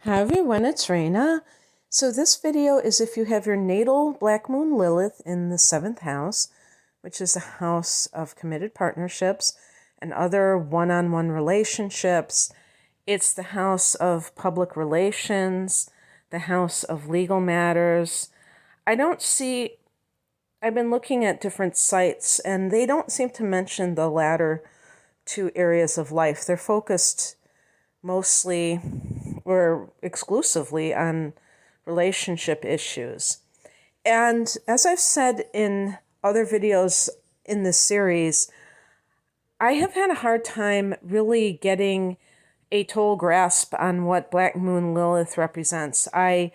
Hi everyone, it's Raina. So this video is if you have your natal Black Moon Lilith in the 7th house, which is the house of committed partnerships and other one-on-one relationships. It's the house of public relations, the house of legal matters. I've been looking at different sites and they don't seem to mention the latter two areas of life. They're focused mostly or exclusively on relationship issues. And as I've said in other videos in this series, I have had a hard time really getting a total grasp on what Black Moon Lilith represents. I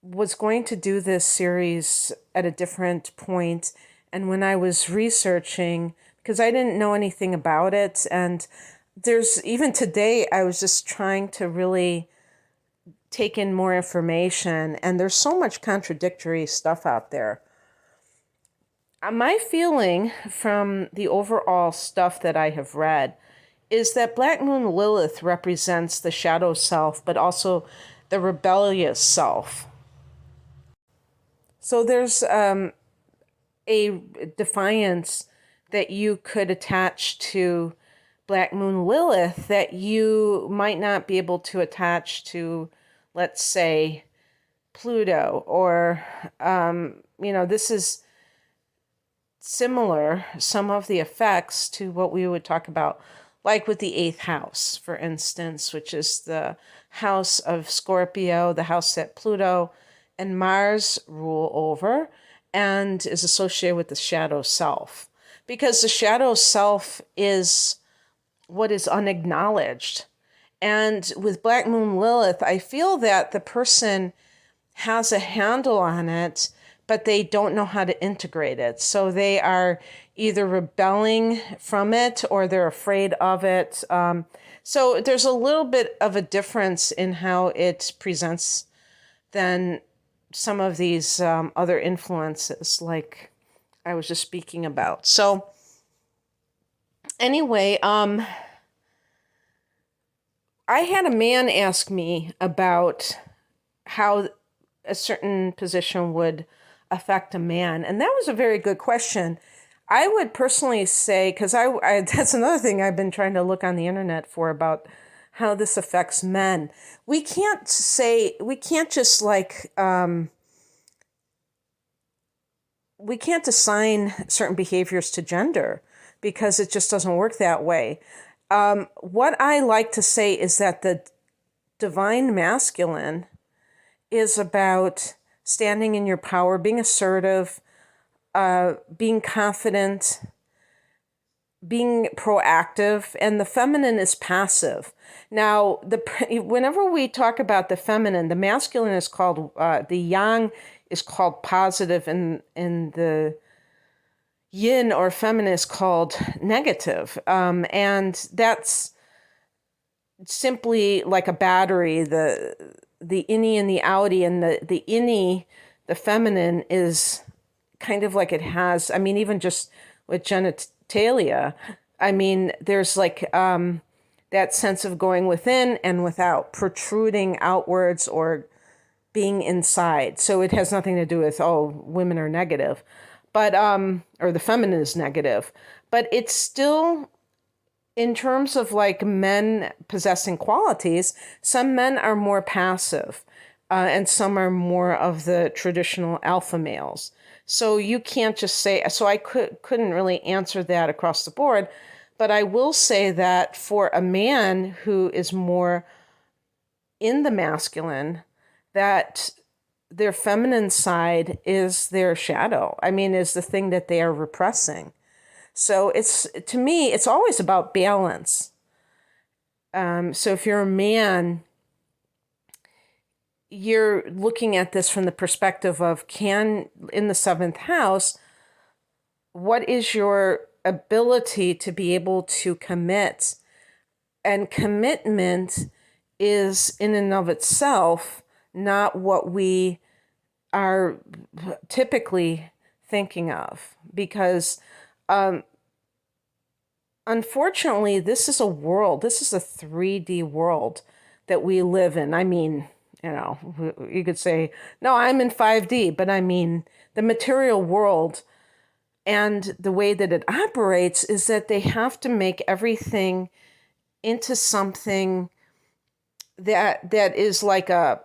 was going to do this series at a different point, and when I was researching, because I didn't know anything about it, and even today, I was just trying to really take in more information, and there's so much contradictory stuff out there. My feeling from the overall stuff that I have read is that Black Moon Lilith represents the shadow self, but also the rebellious self. So there's a defiance that you could attach to Black Moon Lilith that you might not be able to attach to, let's say, Pluto, or, this is similar, some of the effects to what we would talk about, like with the 8th house, for instance, which is the house of Scorpio, the house that Pluto and Mars rule over, and is associated with the shadow self. Because the shadow self is what is unacknowledged. And with Black Moon Lilith, I feel that the person has a handle on it, but they don't know how to integrate it. So they are either rebelling from it or they're afraid of it. So there's a little bit of a difference in how it presents than some of these other influences, like I was just speaking about. So anyway, I had a man ask me about how a certain position would affect a man, and that was a very good question. I would personally say, because I that's another thing I've been trying to look on the internet for about how this affects men. We can't just we can't assign certain behaviors to gender, because it just doesn't work that way. What I like to say is that the divine masculine is about standing in your power, being assertive, being confident, being proactive, and the feminine is passive. Now, whenever we talk about the feminine, the masculine is called, the yang is called positive, and the yin or feminine is called negative. And that's simply like a battery, the innie and the outie, and the innie, the feminine, is kind of like it has, even just with genitalia, there's like that sense of going within and without, protruding outwards or being inside. So it has nothing to do with, women are negative, but, or the feminine is negative, but it's still, in terms of like men possessing qualities, some men are more passive, and some are more of the traditional alpha males. So you can't just say, so I couldn't really answer that across the board, but I will say that for a man who is more in the masculine, that their feminine side is their shadow. Is the thing that they are repressing. So to me, it's always about balance. So if you're a man, you're looking at this from the perspective of, in the 7th house, what is your ability to be able to commit? And commitment is in and of itself not what we are typically thinking of, because unfortunately, this is a 3D world that we live in. I mean, you could say, no, I'm in 5D, but I mean, the material world and the way that it operates is that they have to make everything into something that is like a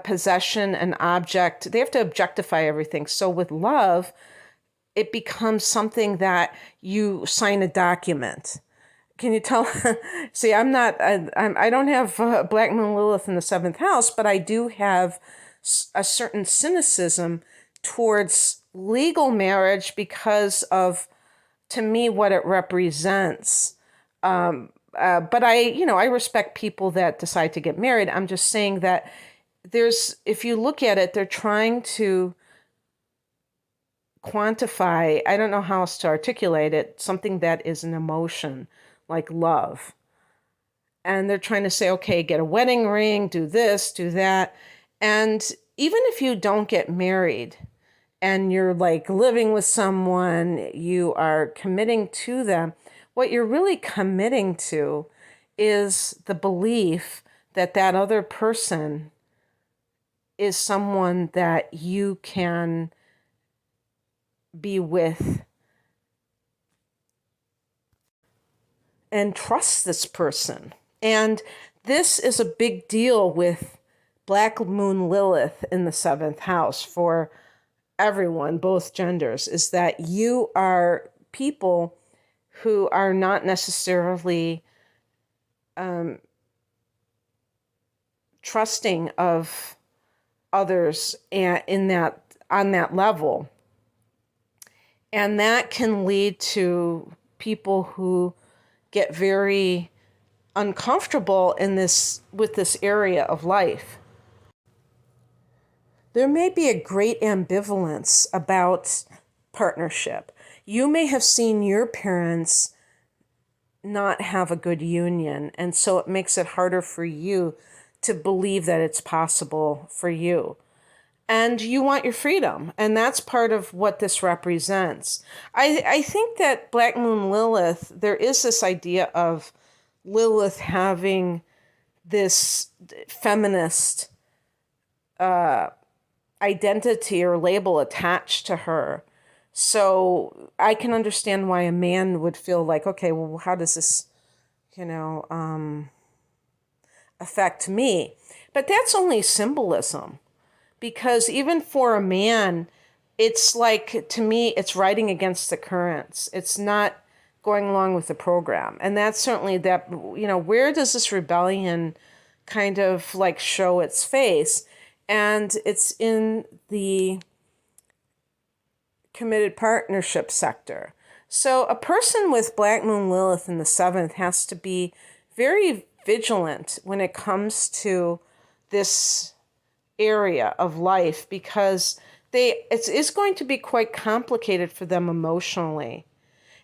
possession, an object. They have to objectify everything. So with love, it becomes something that you sign a document. Can you tell? See, I don't have Black Moon Lilith in the 7th house, but I do have a certain cynicism towards legal marriage because of, to me, what it represents. But I respect people that decide to get married. I'm just saying that if you look at it, they're trying to quantify, I don't know how else to articulate it, something that is an emotion like love. And they're trying to say, okay, get a wedding ring, do this, do that. And even if you don't get married and you're like living with someone, you are committing to them, what you're really committing to is the belief that that other person is someone that you can be with and trust this person. And this is a big deal with Black Moon Lilith in the 7th house for everyone, both genders, is that you are people who are not necessarily trusting of others on that level. And that can lead to people who get very uncomfortable with this area of life. There may be a great ambivalence about partnership. You may have seen your parents not have a good union, and so it makes it harder for you to believe that it's possible for you. And you want your freedom, and that's part of what this represents. I think that Black Moon Lilith, there is this idea of Lilith having this feminist identity or label attached to her. So I can understand why a man would feel like, okay, well, how does this, affect me? But that's only symbolism. Because even for a man, it's like, to me, it's riding against the currents. It's not going along with the program. And that's certainly that, where does this rebellion kind of like show its face? And it's in the committed partnership sector. So a person with Black Moon Lilith in the 7th has to be very vigilant when it comes to this area of life, because it's going to be quite complicated for them emotionally.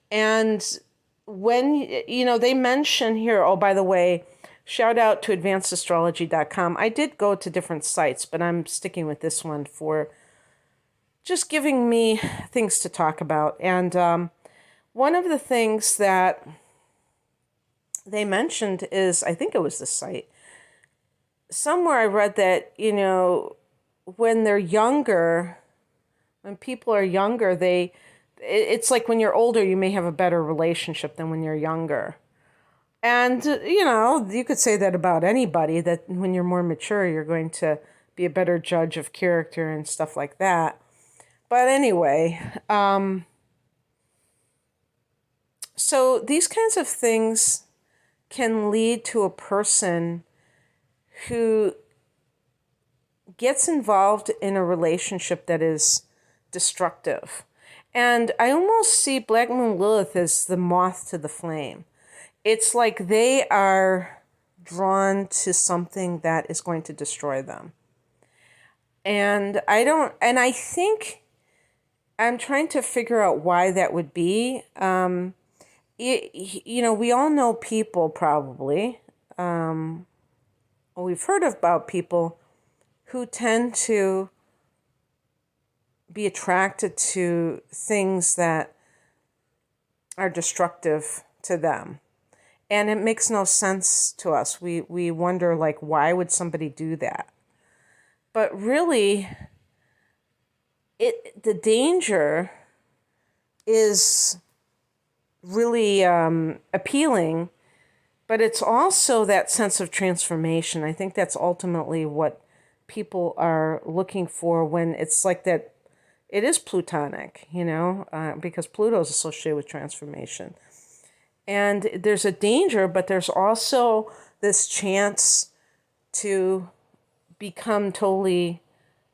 And when, they mention here, oh, by the way, shout out to advancedastrology.com. I did go to different sites, but I'm sticking with this one for just giving me things to talk about. And one of the things that they mentioned is, I think it was the site, somewhere I read that, when they're younger, when people are younger, it's like when you're older, you may have a better relationship than when you're younger. And, you could say that about anybody, that when you're more mature, you're going to be a better judge of character and stuff like that. But anyway, so these kinds of things can lead to a person who gets involved in a relationship that is destructive. And I almost see Black Moon Lilith as the moth to the flame. It's like they are drawn to something that is going to destroy them. And I think I'm trying to figure out why that would be. We all know people probably. We've heard about people who tend to be attracted to things that are destructive to them. And it makes no sense to us. We wonder, like, why would somebody do that? But really, the danger is really appealing, but it's also that sense of transformation. I think that's ultimately what people are looking for when it's like that. It is Plutonic, because Pluto is associated with transformation. And there's a danger, but there's also this chance to become totally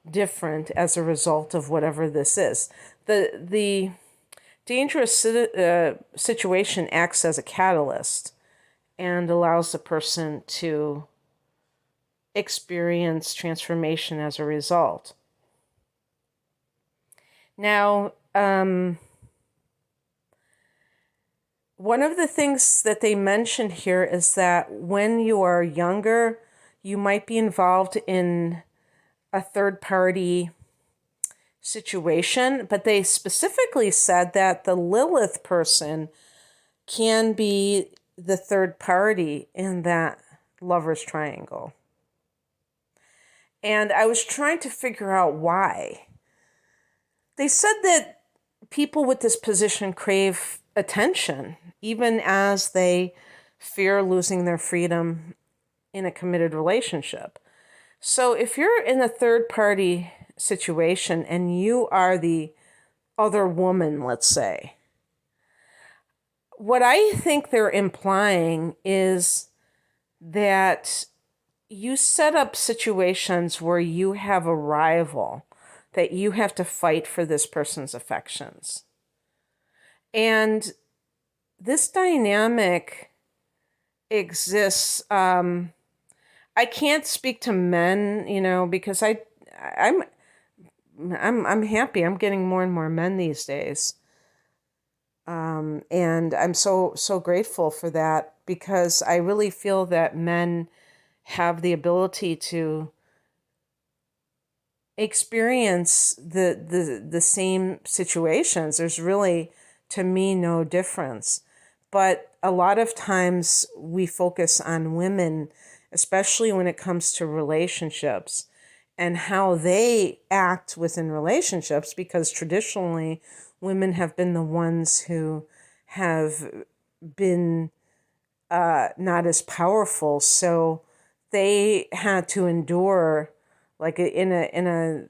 different as a result of whatever this is. The dangerous situation acts as a catalyst and allows the person to experience transformation as a result. Now, one of the things that they mentioned here is that when you are younger, you might be involved in a third-party situation, but they specifically said that the Lilith person can be the third party in that lover's triangle. And I was trying to figure out why. They said that people with this position crave attention, even as they fear losing their freedom in a committed relationship. So if you're in a third party situation and you are the other woman, let's say, what I think they're implying is that you set up situations where you have a rival, that you have to fight for this person's affections. And this dynamic exists. I can't speak to men, because I'm happy. I'm getting more and more men these days. And I'm so grateful for that, because I really feel that men have the ability to experience the same situations. There's really, to me, no difference. But a lot of times we focus on women, especially when it comes to relationships and how they act within relationships, because traditionally women have been the ones who have been not as powerful. So they had to endure, like in an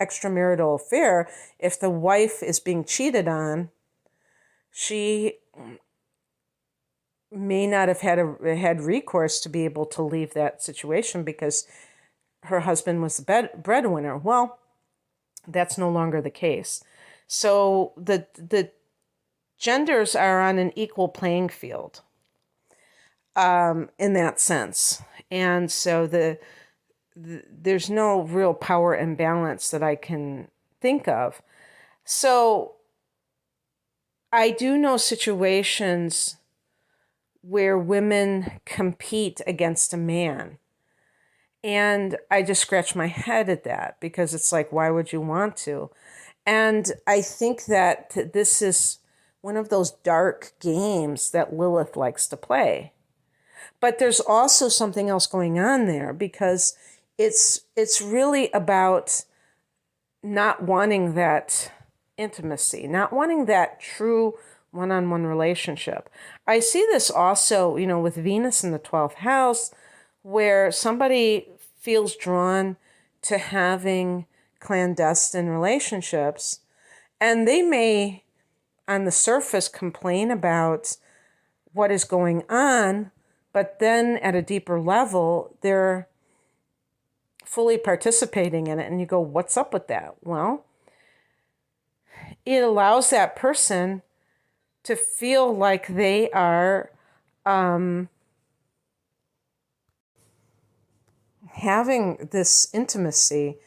extramarital affair, if the wife is being cheated on, she may not have had recourse to be able to leave that situation because her husband was the breadwinner. Well, that's no longer the case. So the genders are on an equal playing field in that sense. And so there's no real power imbalance that I can think of. So I do know situations where women compete against a man. And I just scratch my head at that, because it's like, why would you want to? And I think that this is one of those dark games that Lilith likes to play. But there's also something else going on there, because it's really about not wanting that intimacy, not wanting that true one-on-one relationship. I see this also, with Venus in the 12th house, where somebody feels drawn to having clandestine relationships, and they may, on the surface, complain about what is going on, but then at a deeper level, they're fully participating in it, and you go, what's up with that? Well, it allows that person to feel like they are having this intimacy,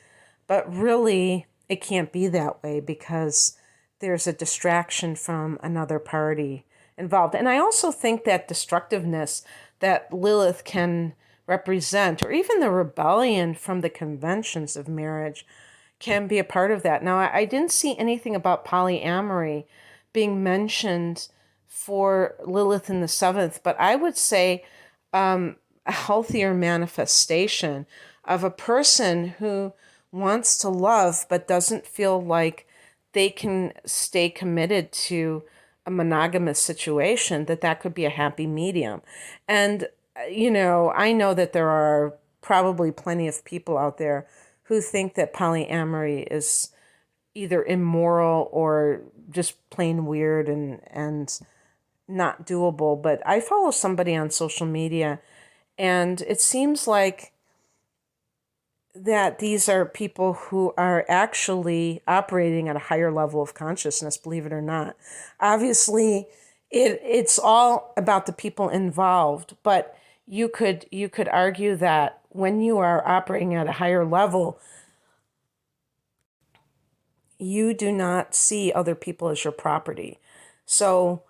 but really it can't be that way, because there's a distraction from another party involved. And I also think that destructiveness that Lilith can represent, or even the rebellion from the conventions of marriage, can be a part of that. Now, I didn't see anything about polyamory being mentioned for Lilith in the seventh, but I would say a healthier manifestation of a person who wants to love but doesn't feel like they can stay committed to a monogamous situation, that could be a happy medium. And, I know that there are probably plenty of people out there who think that polyamory is either immoral or just plain weird and not doable. But I follow somebody on social media, and it seems like that these are people who are actually operating at a higher level of consciousness, believe it or not. Obviously, it's all about the people involved, but you could argue that when you are operating at a higher level, you do not see other people as your property. So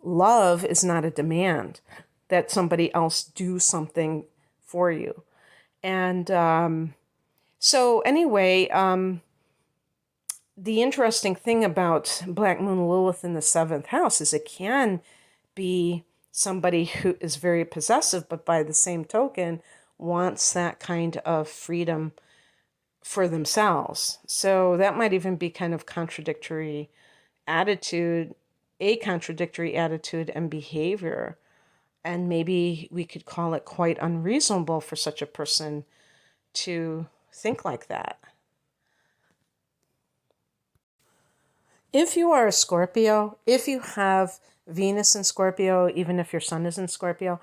love is not a demand that somebody else do something for you. And so anyway, the interesting thing about Black Moon Lilith in the seventh house is it can be somebody who is very possessive, but by the same token wants that kind of freedom for themselves. So that might even be kind of a contradictory attitude and behavior. And maybe we could call it quite unreasonable for such a person to think like that. If you are a Scorpio, if you have Venus in Scorpio, even if your sun is in Scorpio,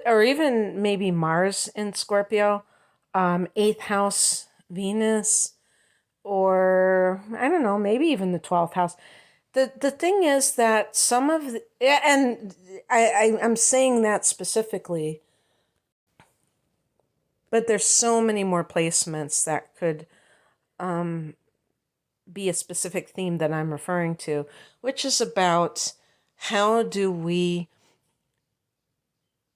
or even maybe Mars in Scorpio, eighth house Venus, or I don't know, maybe even the 12th house. The thing is that some of the, and I'm saying that specifically, but there's so many more placements that could be a specific theme that I'm referring to, which is about how do we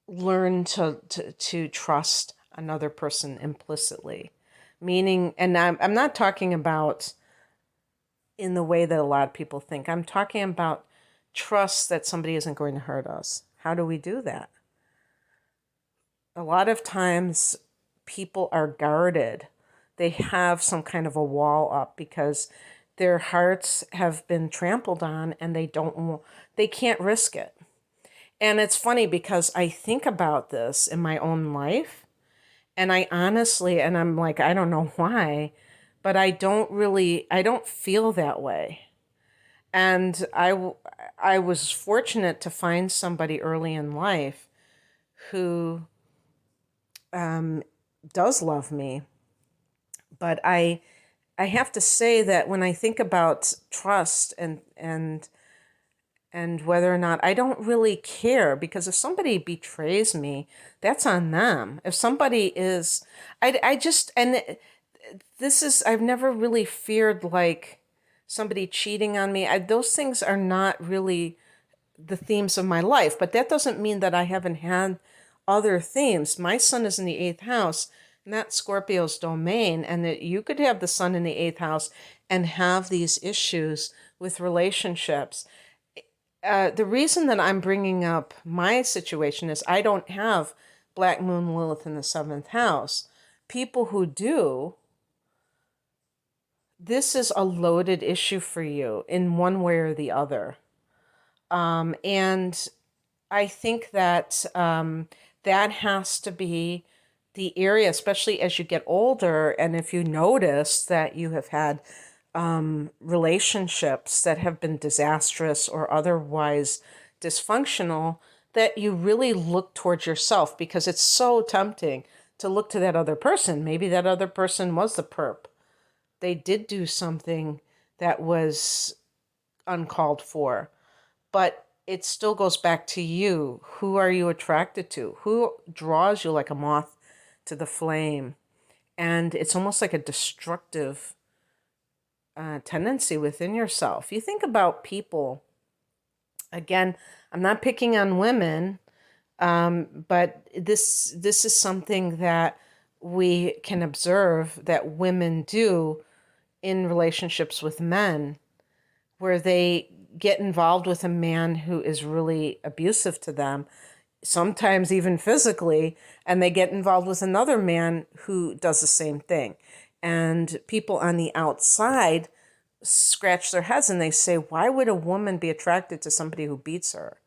learn to trust another person implicitly. Meaning, and I'm not talking about in the way that a lot of people think. I'm talking about trust that somebody isn't going to hurt us. How do we do that? A lot of times people are guarded. They have some kind of a wall up because their hearts have been trampled on and they can't risk it. And it's funny because I think about this in my own life, and I'm like, I don't know why, but I don't feel that way. And I was fortunate to find somebody early in life who does love me. But I have to say that when I think about trust and whether or not, I don't really care, because if somebody betrays me, that's on them. If somebody is, I just, and this is, I've never really feared like somebody cheating on me. Those things are not really the themes of my life, but that doesn't mean that I haven't had other themes. My sun is in the eighth house, and that's Scorpio's domain, and that you could have the sun in the eighth house and have these issues with relationships. The reason that I'm bringing up my situation is I don't have Black Moon Lilith in the seventh house. People who do, this is a loaded issue for you in one way or the other. And I think that that has to be the area, especially as you get older, and if you notice that you have had relationships that have been disastrous or otherwise dysfunctional, that you really look towards yourself, because it's so tempting to look to that other person. Maybe that other person was the perp. They did do something that was uncalled for, but it still goes back to you. Who are you attracted to? Who draws you like a moth to the flame? And it's almost like a destructive tendency within yourself. You think about people, again, I'm not picking on women, but this is something that we can observe that women do in relationships with men. where they get involved with a man who is really abusive to them, sometimes even physically, and they get involved with another man who does the same thing. And people on the outside scratch their heads and they say, why would a woman be attracted to somebody who beats her?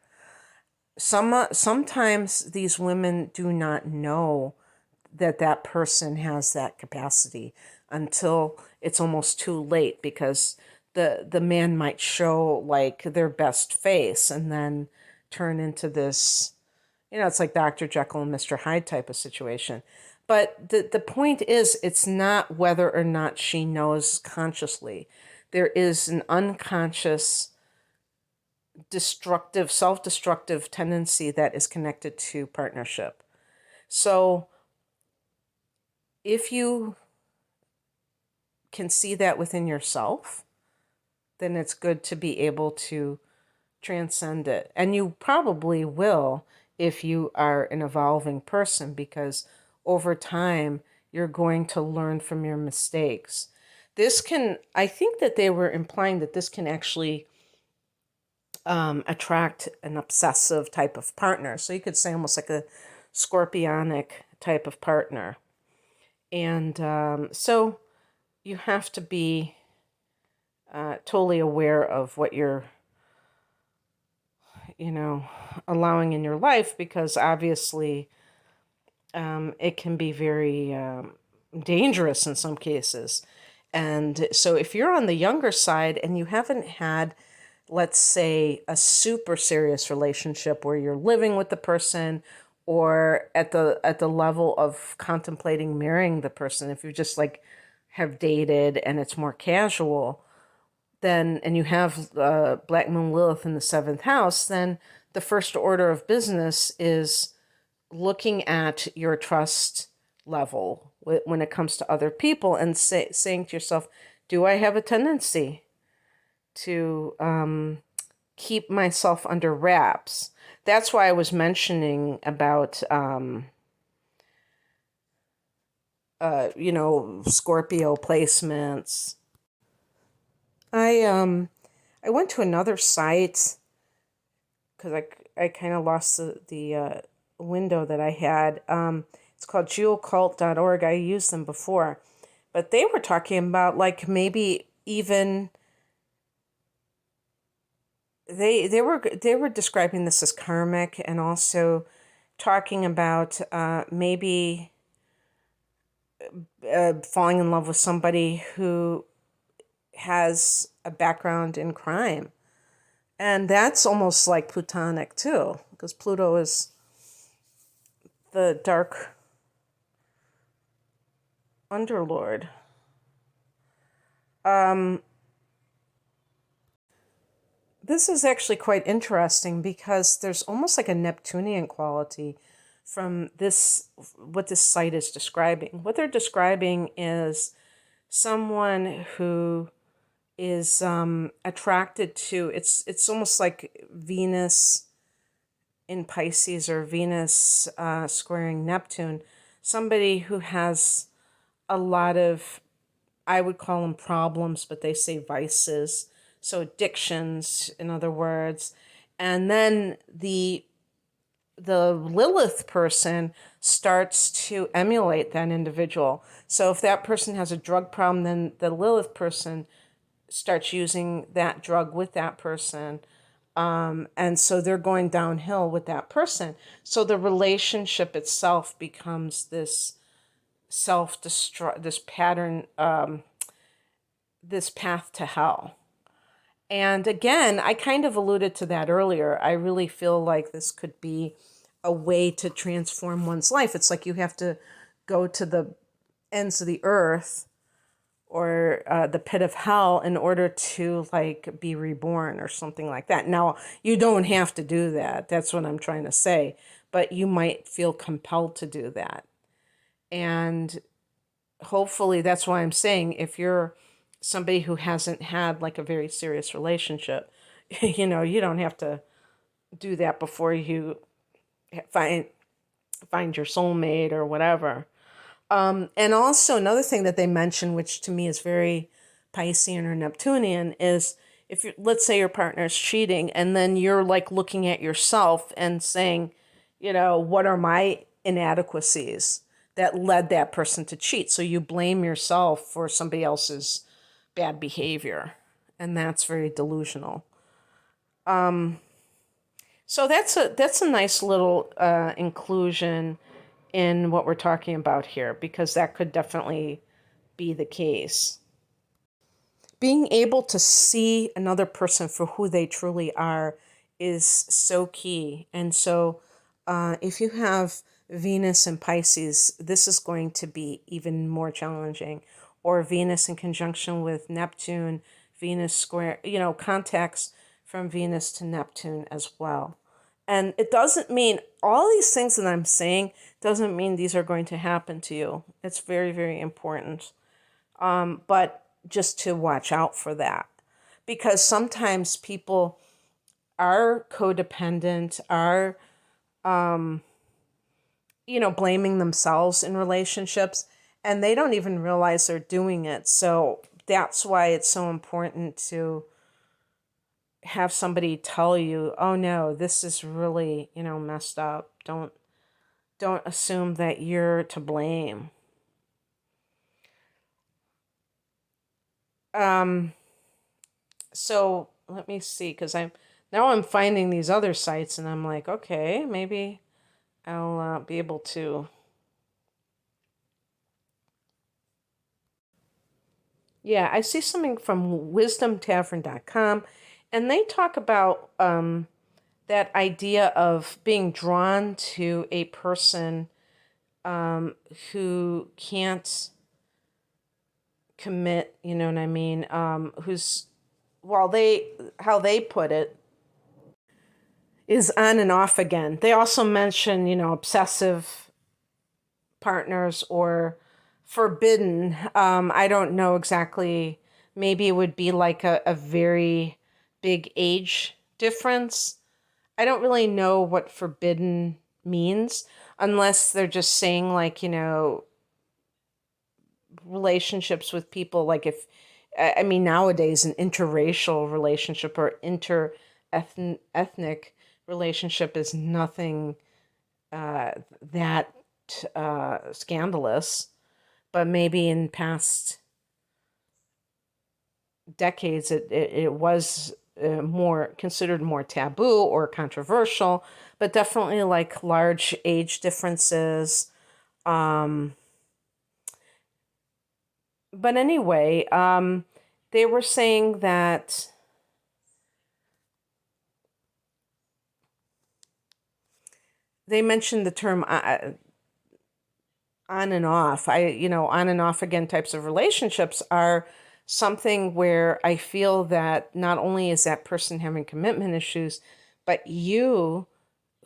Sometimes these women do not know that that person has that capacity until it's almost too late, because the man might show like their best face and then turn into this, it's like Dr. Jekyll and Mr. Hyde type of situation. But the point is, it's not whether or not she knows consciously. There is an unconscious, destructive, self-destructive tendency that is connected to partnership. So if you can see that within yourself, then it's good to be able to transcend it. And you probably will if you are an evolving person, because over time you're going to learn from your mistakes. I think that they were implying that this can actually attract an obsessive type of partner. So you could say almost like a scorpionic type of partner. And so you have to be totally aware of what you're, allowing in your life, because obviously it can be very dangerous in some cases. And so if you're on the younger side and you haven't had, let's say, a super serious relationship where you're living with the person, or at the level of contemplating marrying the person, if you just like have dated and it's more casual, then, and you have Black Moon Lilith in the 7th house, then the first order of business is looking at your trust level when it comes to other people, and saying to yourself, do I have a tendency to keep myself under wraps? That's why I was mentioning about, Scorpio placements. I went to another site because I kind of lost the window that I had. It's called geocult.org. I used them before, but they were talking about like maybe even they were describing this as karmic, and also talking about maybe falling in love with somebody who has a background in crime. And that's almost like Plutonic too, because Pluto is the dark underlord. This is actually quite interesting because there's almost like a Neptunian quality from this, what this site is describing. What they're describing is someone who is attracted to, it's almost like Venus in Pisces, or Venus squaring Neptune, somebody who has a lot of, I would call them problems, but they say vices, so addictions, in other words. And then the Lilith person starts to emulate that individual. So if that person has a drug problem, then the Lilith person starts using that drug with that person. And so they're going downhill with that person. So the relationship itself becomes this self-destruct, this pattern, this path to hell. And again, I kind of alluded to that earlier. I really feel like this could be a way to transform one's life. It's like you have to go to the ends of the earth, or the pit of hell, in order to like be reborn or something like that. Now, you don't have to do that. That's what I'm trying to say. But you might feel compelled to do that. And hopefully that's why I'm saying, if you're somebody who hasn't had like a very serious relationship, you don't have to do that before you find your soulmate or whatever. And also another thing that they mention, which to me is very Piscean or Neptunian, is if you, let's say your partner's cheating, and then you're like looking at yourself and saying, what are my inadequacies that led that person to cheat? So you blame yourself for somebody else's bad behavior, and that's very delusional. So that's a nice little inclusion in what we're talking about here, because that could definitely be the case. Being able to see another person for who they truly are is so key. And so if you have Venus and Pisces, this is going to be even more challenging. Or Venus in conjunction with Neptune, Venus square, contacts from Venus to Neptune as well. And it doesn't mean all these things that I'm saying doesn't mean these are going to happen to you. It's very, very important. But just to watch out for that, because sometimes people are codependent, are, blaming themselves in relationships, and they don't even realize they're doing it. So that's why it's so important to have somebody tell you, oh no, this is really, messed up. Don't assume that you're to blame. So let me see, because I'm finding these other sites, and I'm like, okay, maybe I'll be able to. Yeah, I see something from wisdomtavern.com, and they talk about that idea of being drawn to a person who can't commit, you know what I mean? Who's, how they put it, is on and off again. They also mention, obsessive partners or forbidden. I don't know exactly. Maybe it would be like a very big age difference. I don't really know what forbidden means, unless they're just saying, like, relationships with people, like, if I mean, nowadays an interracial relationship or ethnic relationship is nothing that scandalous, but maybe in past decades it was more considered more taboo or controversial, but definitely like large age differences. But anyway, they were saying that they mentioned the term on and off. On and off again types of relationships are something where I feel that not only is that person having commitment issues, but you,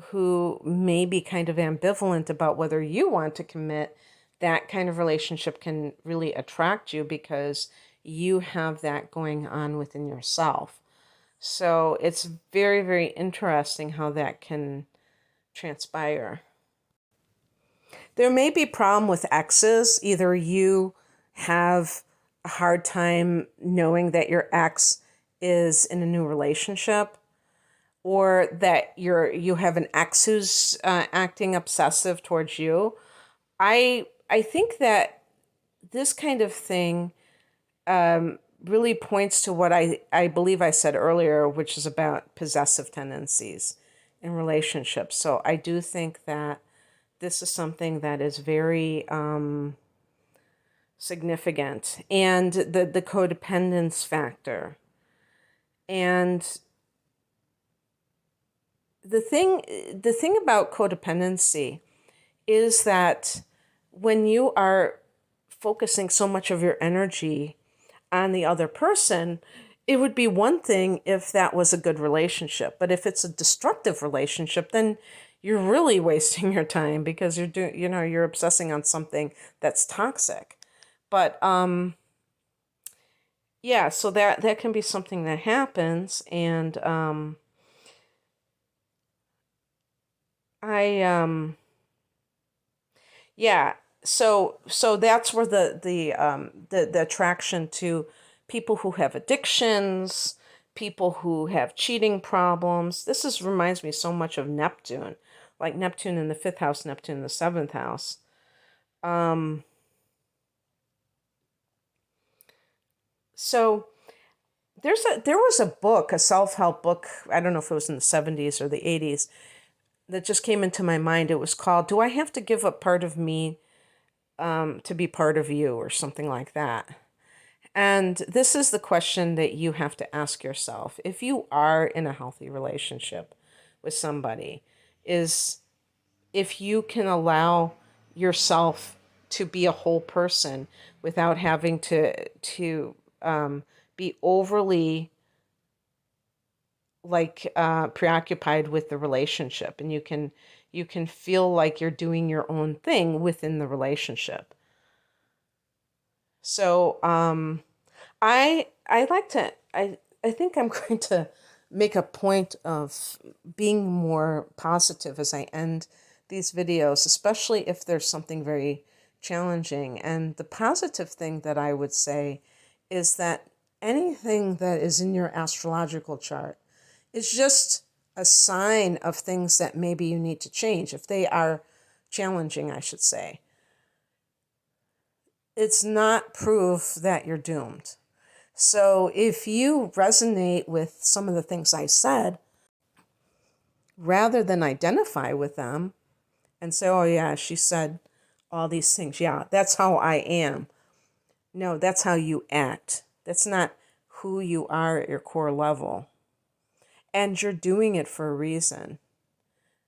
who may be kind of ambivalent about whether you want to commit, that kind of relationship can really attract you because you have that going on within yourself. So it's very, very interesting how that can transpire. There may be a problem with exes. Either you have a hard time knowing that your ex is in a new relationship, or that you have an ex who's acting obsessive towards you. I think that this kind of thing really points to what I believe I said earlier, which is about possessive tendencies in relationships. So I do think that this is something that is very significant, and the codependence factor. And the thing about codependency is that when you are focusing so much of your energy on the other person, it would be one thing if that was a good relationship, but if it's a destructive relationship, then you're really wasting your time, because you're obsessing on something that's toxic. But yeah, so that can be something that happens, and yeah, so that's where the attraction to people who have addictions, people who have cheating problems. Reminds me so much of Neptune, like Neptune in the 5th house, Neptune in the 7th house. So there was a book, a self-help book, I don't know if it was in the 70s or the 80s, that just came into my mind. It was called "Do I Have to Give Up Part of Me to Be Part of You?" or something like that. And this is the question that you have to ask yourself if you are in a healthy relationship with somebody, is if you can allow yourself to be a whole person without having to be overly preoccupied with the relationship, and you can feel like you're doing your own thing within the relationship. So I think I'm going to make a point of being more positive as I end these videos, especially if there's something very challenging. And the positive thing that I would say is that anything that is in your astrological chart is just a sign of things that maybe you need to change, if they are challenging, I should say. It's not proof that you're doomed. So if you resonate with some of the things I said, rather than identify with them and say, oh yeah, she said all these things. Yeah, that's how I am. No, that's how you act. That's not who you are at your core level. And you're doing it for a reason.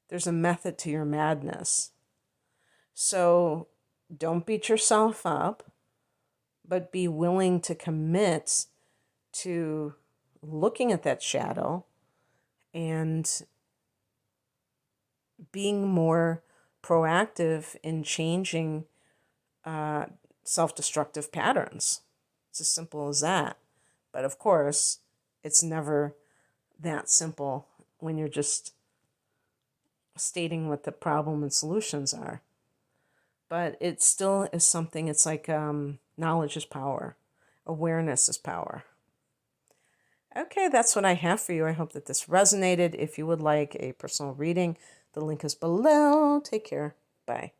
There's a method to your madness. So don't beat yourself up, but be willing to commit to looking at that shadow and being more proactive in changing self-destructive patterns. It's as simple as that. But of course, it's never that simple when you're just stating what the problem and solutions are. But it still is something, it's like knowledge is power. Awareness is power. Okay, that's what I have for you. I hope that this resonated. If you would like a personal reading, the link is below. Take care. Bye.